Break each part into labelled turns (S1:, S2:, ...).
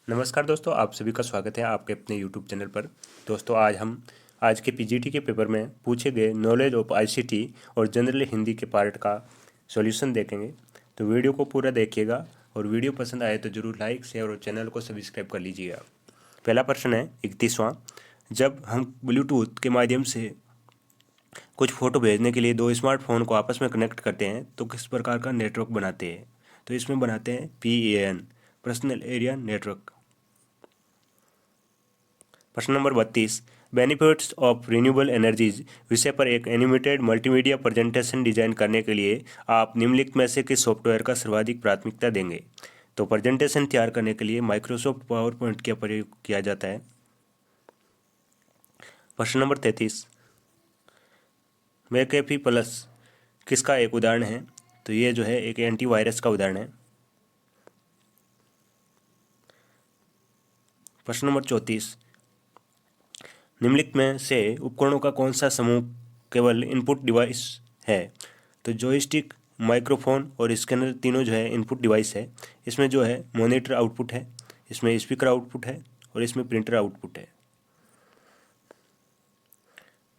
S1: नमस्कार दोस्तों, आप सभी का स्वागत है आपके अपने यूट्यूब चैनल पर। दोस्तों आज के पीजीटी के पेपर में पूछे गए नॉलेज ऑफ आईसीटी और जनरल हिंदी के पार्ट का सॉल्यूशन देखेंगे। तो वीडियो को पूरा देखिएगा और वीडियो पसंद आए तो ज़रूर लाइक शेयर और चैनल को सब्सक्राइब कर लीजिएगा। पहला प्रश्न है 31वां। जब हम ब्लूटूथ के माध्यम से कुछ फ़ोटो भेजने के लिए दो स्मार्टफोन को आपस में कनेक्ट करते हैं तो किस प्रकार का नेटवर्क बनाते हैं? तो इसमें बनाते हैं PAN, पर्सनल एरिया नेटवर्क। प्रश्न number 32, benefits of renewable energies विषय पर एक एनिमेटेड मल्टीमीडिया प्रेजेंटेशन डिजाइन करने के लिए आप निम्नलिखित में से किस सॉफ्टवेयर का सर्वाधिक प्राथमिकता देंगे? तो प्रेजेंटेशन तैयार करने के लिए माइक्रोसॉफ्ट पावर पॉइंट का प्रयोग किया जाता है। प्रश्न नंबर 33, मैकेफी प्लस किसका एक उदाहरण है? तो ये जो है एक एंटीवायरस का उदाहरण है। प्रश्न नंबर 34, निम्नलिखित में से उपकरणों का कौन सा समूह केवल इनपुट डिवाइस है? तो जॉयस्टिक, माइक्रोफोन और स्कैनर तीनों जो है इनपुट डिवाइस है। इसमें जो है मॉनिटर आउटपुट है, इसमें स्पीकर आउटपुट है और इसमें प्रिंटर आउटपुट है।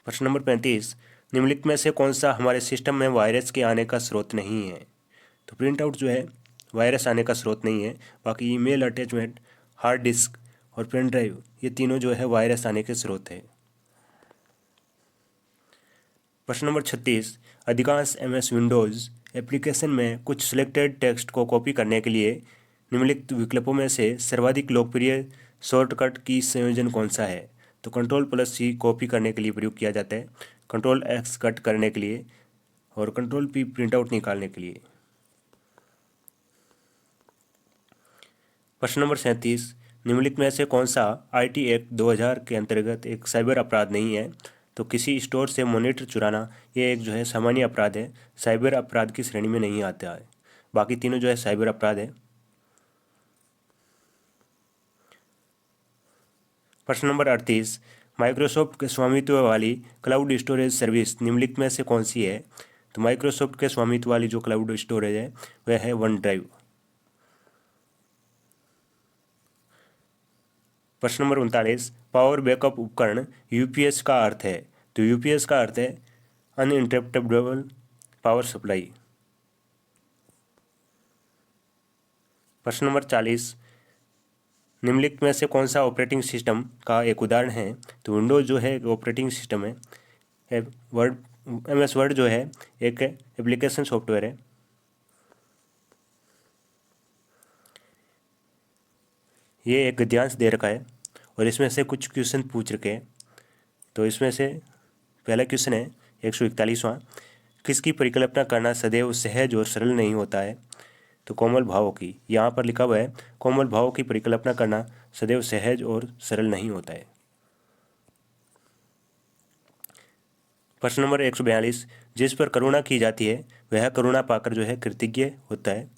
S1: प्रश्न नंबर 35, निम्नलिखित में से कौन सा हमारे सिस्टम में वायरस के आने का स्रोत नहीं है? तो प्रिंट आउट जो है वायरस आने का स्रोत नहीं है। बाकी ईमेल अटैचमेंट, हार्ड डिस्क और पेन ड्राइव ये तीनों जो है वायरस आने के स्रोत है। प्रश्न नंबर 36, अधिकांश MS विंडोज़ एप्लीकेशन में कुछ सिलेक्टेड टेक्स्ट को कॉपी करने के लिए निम्नलिखित विकल्पों में से सर्वाधिक लोकप्रिय शॉर्टकट की संयोजन कौन सा है? तो Ctrl+C कॉपी करने के लिए प्रयोग किया जाता है, Ctrl+X कट करने के लिए और Ctrl+P प्रिंट आउट निकालने के लिए। प्रश्न नंबर 37, निम्नलिखित में से कौन सा IT एक्ट 2000 के अंतर्गत एक साइबर अपराध नहीं है? तो किसी स्टोर से मॉनिटर चुराना ये एक जो है सामान्य अपराध है, साइबर अपराध की श्रेणी में नहीं आता है। बाकी तीनों जो है साइबर अपराध है। प्रश्न नंबर 38, माइक्रोसॉफ्ट के स्वामित्व वाली क्लाउड स्टोरेज सर्विस निम्नलिखित में से कौन सी है? तो माइक्रोसॉफ्ट के स्वामित्व वाली जो क्लाउड स्टोरेज है वह है वन ड्राइव। प्रश्न नंबर 39, पावर बैकअप उपकरण UPS का अर्थ है? तो UPS का अर्थ है अनइंटरप्टेबल पावर सप्लाई। प्रश्न नंबर 40, निम्नलिखित में से कौन सा ऑपरेटिंग सिस्टम का एक उदाहरण है? तो विंडोज जो है ऑपरेटिंग सिस्टम है। वर्ड MS वर्ड जो है एक एप्लीकेशन सॉफ्टवेयर है। ये एक गद्यांश दे रखा है और इसमें से कुछ क्वेश्चन पूछ रखे हैं। तो इसमें से पहला क्वेश्चन है 141वां, किसकी परिकल्पना करना सदैव सहज और सरल नहीं होता है? तो कोमल भावों की। यहाँ पर लिखा हुआ है कोमल भावों की परिकल्पना करना सदैव सहज और सरल नहीं होता है। प्रश्न नंबर 142, जिस पर करुणा की जाती है वह करुणा पाकर जो है कृतज्ञ होता है।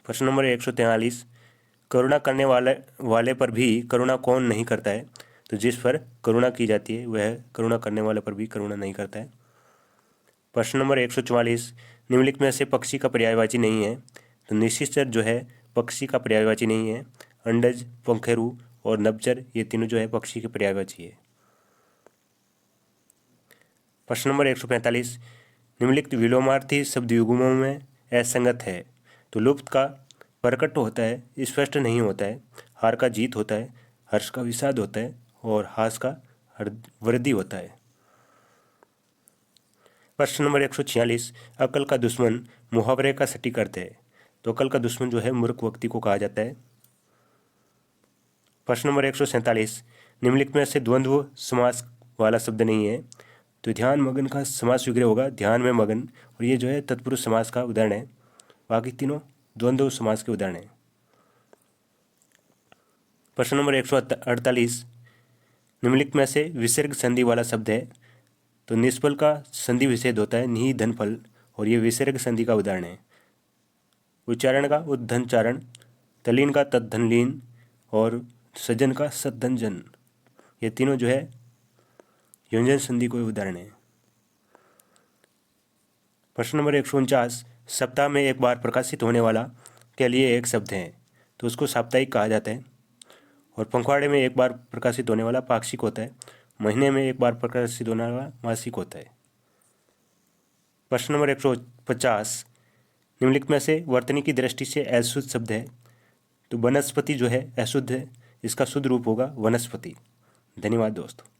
S1: प्रश्न नंबर 143, करुणा करने वाले पर भी करुणा कौन नहीं करता है? तो जिस पर करुणा की जाती है वह करुणा करने वाले पर भी करुणा नहीं करता है। प्रश्न नंबर 144, निम्नलिखित में से पक्षी का पर्यायवाची नहीं है? तो निशिचर जो है पक्षी का पर्यायवाची नहीं है। अंडज, पंखेरु और नभचर ये तीनों जो है पक्षी के पर्यायवाची है। प्रश्न नंबर 145, निम्नलिखित विलोमार्थी शब्द युग्मों में असंगत है? तो लुप्त का प्रकट होता है, स्पष्ट नहीं होता है। हार का जीत होता है, हर्ष का विषाद होता है और हास का वृद्धि होता है। प्रश्न नंबर 146, अकल का दुश्मन मुहावरे का सटीक अर्थ है? तो अकल का दुश्मन जो है मूर्ख व्यक्ति को कहा जाता है। प्रश्न नंबर 147, निम्नलिखित में से द्वंद्व समास वाला शब्द नहीं है? तो ध्यान मगन का समास विग्रह होगा, ध्यान में मगन, और ये जो है तत्पुरुष समास का उदाहरण है। बाकी तीनों द्वंद्व समास के उदाहरण हैं। प्रश्न नंबर 148, निम्नलिखित में से विसर्ग संधि वाला शब्द है? तो निष्फल का संधि विच्छेद होता है निहि धन फल, और ये विसर्ग संधि का उदाहरण है। उच्चारण का उद्धनचारण, तलीन का तद्धनलीन और सज्जन का सद्धनजन, ये तीनों जो है योंजन संधि को उदाहरण है। प्रश्न नंबर 149, सप्ताह में एक बार प्रकाशित होने वाला के लिए एक शब्द है तो उसको साप्ताहिक कहा जाता है। और पखवाड़े में एक बार प्रकाशित होने वाला पाक्षिक होता है। महीने में एक बार प्रकाशित होने वाला मासिक होता है। प्रश्न नंबर 150, निम्नलिखित में से वर्तनी की दृष्टि से अशुद्ध शब्द है। तो वनस्पति जो है अशुद्ध है, इसका शुद्ध रूप होगा वनस्पति। धन्यवाद दोस्तों।